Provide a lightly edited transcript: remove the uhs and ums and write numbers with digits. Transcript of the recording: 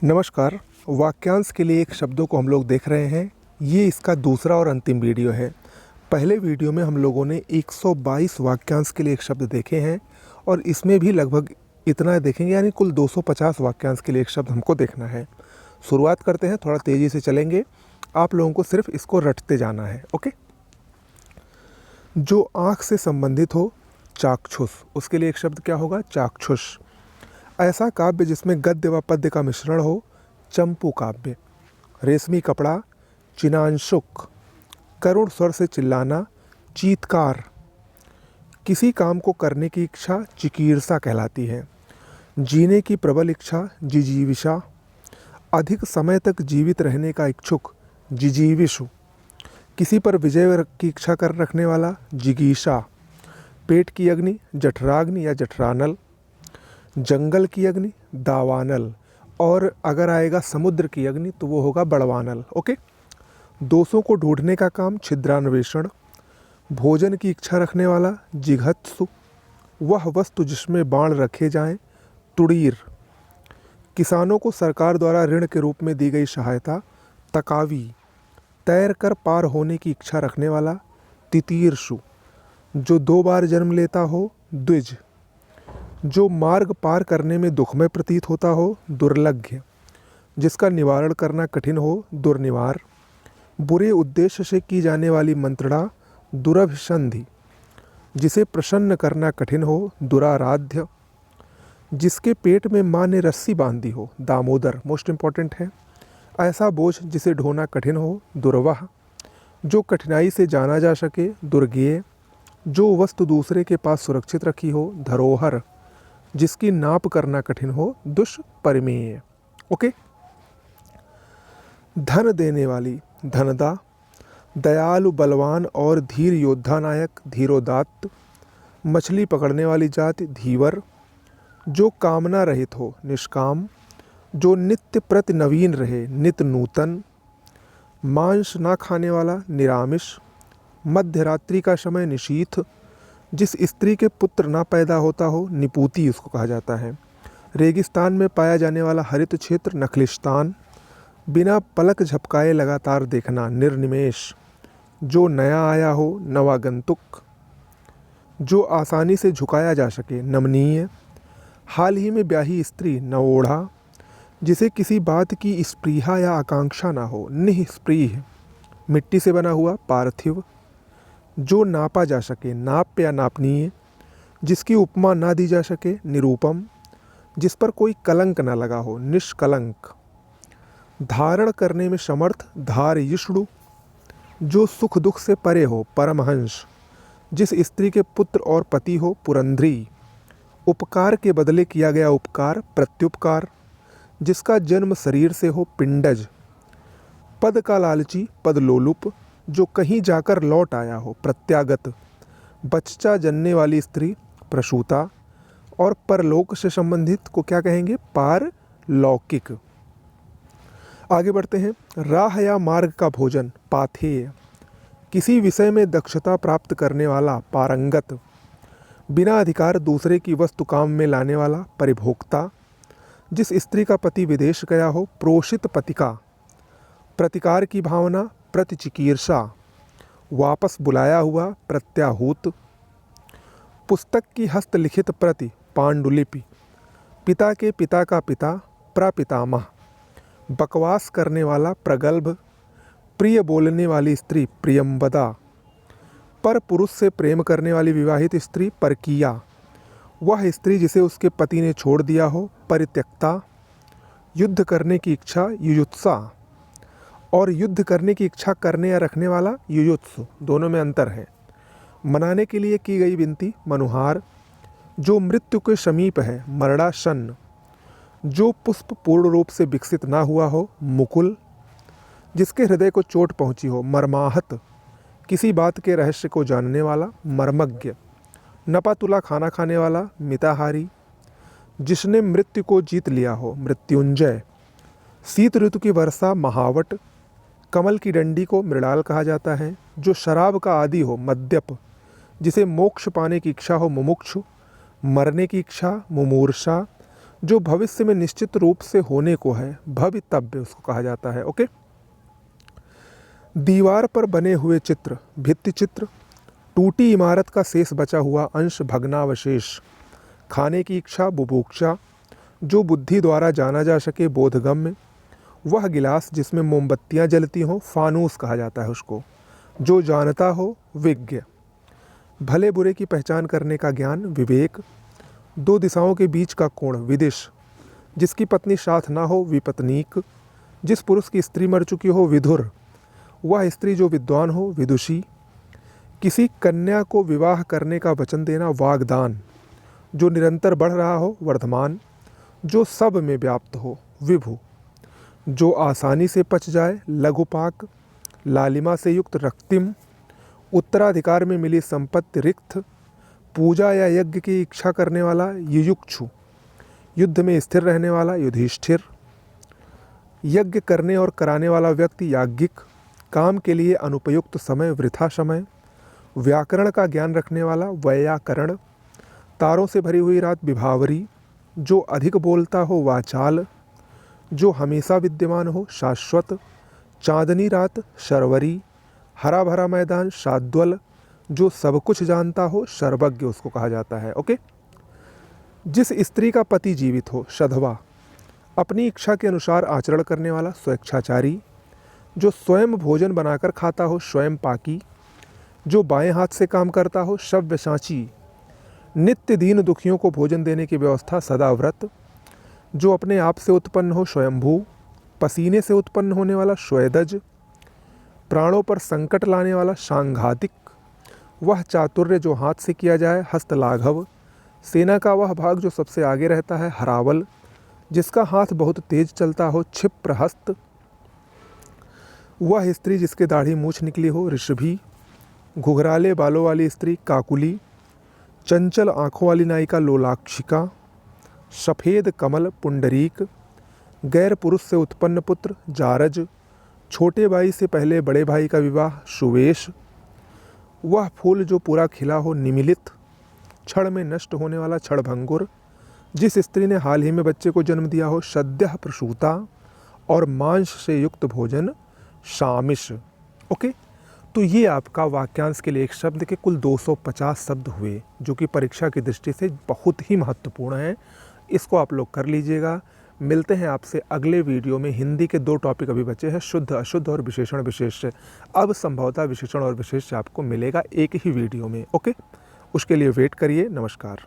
नमस्कार। वाक्यांश के लिए एक शब्दों को हम लोग देख रहे हैं। ये इसका दूसरा और अंतिम वीडियो है। पहले वीडियो में हम लोगों ने 122 वाक्यांश के लिए एक शब्द देखे हैं और इसमें भी लगभग इतना देखेंगे, यानी कुल 250 वाक्यांश के लिए एक शब्द हमको देखना है। शुरुआत करते हैं, थोड़ा तेज़ी से चलेंगे। आप लोगों को सिर्फ इसको रटते जाना है। ओके। जो आँख से संबंधित हो, चाक्षुष, उसके लिए एक शब्द क्या होगा? चाक्षुष। ऐसा काव्य जिसमें गद्य व पद्य का मिश्रण हो, चंपू काव्य। रेशमी कपड़ा, चिनांशुक। करुण स्वर से चिल्लाना, चीत्कार। किसी काम को करने की इच्छा चिकीर्षा कहलाती है। जीने की प्रबल इच्छा, जिजीविषा। अधिक समय तक जीवित रहने का इच्छुक, जिजीविषु। किसी पर विजय की इच्छा कर रखने वाला, जिगीषा। पेट की अग्नि, जठराग्नि या जठरानल। जंगल की अग्नि, दावानल। और अगर आएगा समुद्र की अग्नि तो वो होगा बड़वानल। ओके। दोषों को ढूंढने का काम, छिद्रान्वेषण। भोजन की इच्छा रखने वाला, जिघत्सु। वह वस्तु जिसमें बाण रखे जाएं, तुड़ीर। किसानों को सरकार द्वारा ऋण के रूप में दी गई सहायता, तकावी। तैर कर पार होने की इच्छा रखने वाला, तितीर्षु। जो 2 बार जन्म लेता हो, द्विज। जो मार्ग पार करने में दुखमय प्रतीत होता हो, दुर्लभ्य। जिसका निवारण करना कठिन हो, दुर्निवार। बुरे उद्देश्य से की जाने वाली मंत्रणा, दुरभिसंधि। जिसे प्रसन्न करना कठिन हो, दुराराध्य। जिसके पेट में माँ ने रस्सी बांधी हो, दामोदर। मोस्ट इम्पॉर्टेंट है। ऐसा बोझ जिसे ढोना कठिन हो, दुर्वाह। जो कठिनाई से जाना जा सके, दुर्गेय। जो वस्तु दूसरे के पास सुरक्षित रखी हो, धरोहर। जिसकी नाप करना कठिन हो, दुष्परिमेय। ओके। धन देने वाली, धनदा। दयालु, बलवान और धीर योद्धा नायक, धीरोदात्त। मछली पकड़ने वाली जाति, धीवर। जो कामना रहित हो, निष्काम। जो नित्य प्रति नवीन रहे, नित्य नूतन। मांस ना खाने वाला, निरामिष। मध्य रात्रि का समय, निशीथ। जिस स्त्री के पुत्र ना पैदा होता हो, निपूती उसको कहा जाता है। रेगिस्तान में पाया जाने वाला हरित क्षेत्र, नखलिस्तान। बिना पलक झपकाए लगातार देखना, निर्निमेष। जो नया आया हो, नवागंतुक। जो आसानी से झुकाया जा सके, नमनीय। हाल ही में ब्याही स्त्री, नवोढ़ा। जिसे किसी बात की स्पृहा या आकांक्षा ना हो, निःस्पृह। मिट्टी से बना हुआ, पार्थिव। जो नापा जा सके, नाप्य या नापनीय। जिसकी उपमा ना दी जा सके, निरूपम। जिस पर कोई कलंक ना लगा हो, निष्कलंक। धारण करने में समर्थ, धारयिष्णु। जो सुख दुख से परे हो, परमहंस। जिस स्त्री के पुत्र और पति हो, पुरंध्री। उपकार के बदले किया गया उपकार, प्रत्युपकार। जिसका जन्म शरीर से हो, पिंडज। पद का लालची, पदलोलुप। जो कहीं जाकर लौट आया हो, प्रत्यागत। बच्चा जनने वाली स्त्री, प्रसूता। और परलोक से संबंधित को क्या कहेंगे? पारलौकिक। आगे बढ़ते हैं। राह या मार्ग का भोजन, पाथेय। किसी विषय में दक्षता प्राप्त करने वाला, पारंगत। बिना अधिकार दूसरे की वस्तु काम में लाने वाला, परिभोक्ता। जिस स्त्री का पति विदेश गया हो, प्रोषित पतिका। प्रतिकार की भावना, प्रतिचिकीर्षा। वापस बुलाया हुआ, प्रत्याहूत। पुस्तक की हस्तलिखित प्रति, पांडुलिपि। पिता के पिता का पिता, प्रपितामह। बकवास करने वाला, प्रगल्भ। प्रिय बोलने वाली स्त्री, प्रियंवदा। पर पुरुष से प्रेम करने वाली विवाहित स्त्री, परकीया। वह स्त्री जिसे उसके पति ने छोड़ दिया हो, परित्यक्ता। युद्ध करने की इच्छा, युयुत्सा। और युद्ध करने की इच्छा करने या रखने वाला, युयुत्सु। दोनों में अंतर है। मनाने के लिए की गई विनती, मनुहार। जो मृत्यु के समीप है, मरणासन। जो पुष्प पूर्ण रूप से विकसित ना हुआ हो, मुकुल। जिसके हृदय को चोट पहुंची हो, मर्माहत। किसी बात के रहस्य को जानने वाला, मर्मज्ञ। नपा तुला खाना खाने वाला, मिताहारी। जिसने मृत्यु को जीत लिया हो, मृत्युंजय। शीत ऋतु की वर्षा, महावट। कमल की डंडी को मृणाल कहा जाता है। जो शराब का आदी हो, मद्यप। जिसे मोक्ष पाने की इच्छा हो, मुमुक्षु। मरने की इच्छा, मुमूर्षा। जो भविष्य में निश्चित रूप से होने को है, भवितव्य उसको कहा जाता है। ओके। दीवार पर बने हुए चित्र, भित्ति चित्र, टूटी इमारत का शेष बचा हुआ अंश, भग्नावशेष, खाने की इच्छा, बुभुक्षा, जो बुद्धि द्वारा जाना जा सके, बोधगम्य, वह गिलास जिसमें मोमबत्तियां जलती हों, फानूस कहा जाता है उसको, जो जानता हो, विज्ञ, भले बुरे की पहचान करने का ज्ञान, विवेक, दो दिशाओं के बीच का कोण, विदिश, जिसकी पत्नी साथ ना हो, विपत्नीक, जिस पुरुष की स्त्री मर चुकी हो, विधुर, वह स्त्री जो विद्वान हो, विदुषी, किसी कन्या को विवाह करने का वचन देना, वाग्दान, जो निरंतर बढ़ रहा हो, वर्धमान, जो सब में व्याप्त हो, विभु, जो आसानी से पच जाए, लघुपाक, लालिमा से युक्त, रक्तिम, उत्तराधिकार में मिली संपत्ति, रिक्त, पूजा या यज्ञ की इच्छा करने वाला, युयुक्षु, युद्ध में स्थिर रहने वाला, युधिष्ठिर, यज्ञ करने और कराने वाला व्यक्ति, याज्ञिक, काम के लिए अनुपयुक्त समय, वृथा समय, व्याकरण का ज्ञान रखने वाला, वैयाकरण, तारों से भरी हुई रात, विभावरी, जो अधिक बोलता हो, वाचाल, जो हमेशा विद्यमान हो, शाश्वत, चांदनी रात, शर्वरी, हरा भरा मैदान, शाद्वल, जो सब कुछ जानता हो, सर्वज्ञ उसको कहा जाता है। ओके। जिस स्त्री का पति जीवित हो, शधवा, अपनी इच्छा के अनुसार आचरण करने वाला, स्वेच्छाचारी, जो स्वयं भोजन बनाकर खाता हो, स्वयं पाकी, जो बाएं हाथ से काम करता हो, शव्यसाची, नित्य दीन दुखियों को भोजन देने की व्यवस्था, सदाव्रत, जो अपने आप से उत्पन्न हो, स्वयंभू, पसीने से उत्पन्न होने वाला, श्वेदज, प्राणों पर संकट लाने वाला, सांघातिक, वह चातुर्य जो हाथ से किया जाए, हस्तलाघव, सेना का वह भाग जो सबसे आगे रहता है, हरावल, जिसका हाथ बहुत तेज चलता हो, क्षिप्रहस्त, वह स्त्री जिसके दाढ़ी मूछ निकली हो, ऋषभि, घुघराले बालों वाली स्त्री, काकुली, चंचल आँखों वाली नायिका, लोलाक्षिका, सफ़ेद कमल, पुंडरीक, गैर पुरुष से उत्पन्न पुत्र, जारज, छोटे भाई से पहले बड़े भाई का विवाह, सुवेश, वह फूल जो पूरा खिला हो, निमिलित, क्षण में नष्ट होने वाला, क्षणभंगुर, जिस स्त्री ने हाल ही में बच्चे को जन्म दिया हो, सद्यः प्रसूता, और मांस से युक्त भोजन, शामिश। ओके। तो ये आपका वाक्यांश के लिए एक शब्द के कुल 250 शब्द हुए, जो कि परीक्षा की दृष्टि से बहुत ही महत्वपूर्ण हैं। इसको आप लोग कर लीजिएगा। मिलते हैं आपसे अगले वीडियो में। हिंदी के 2 टॉपिक अभी बचे हैं, शुद्ध अशुद्ध और विशेषण विशेष। अब संभवतः विशेषण और विशेष आपको मिलेगा एक ही वीडियो में। ओके, उसके लिए वेट करिए। नमस्कार।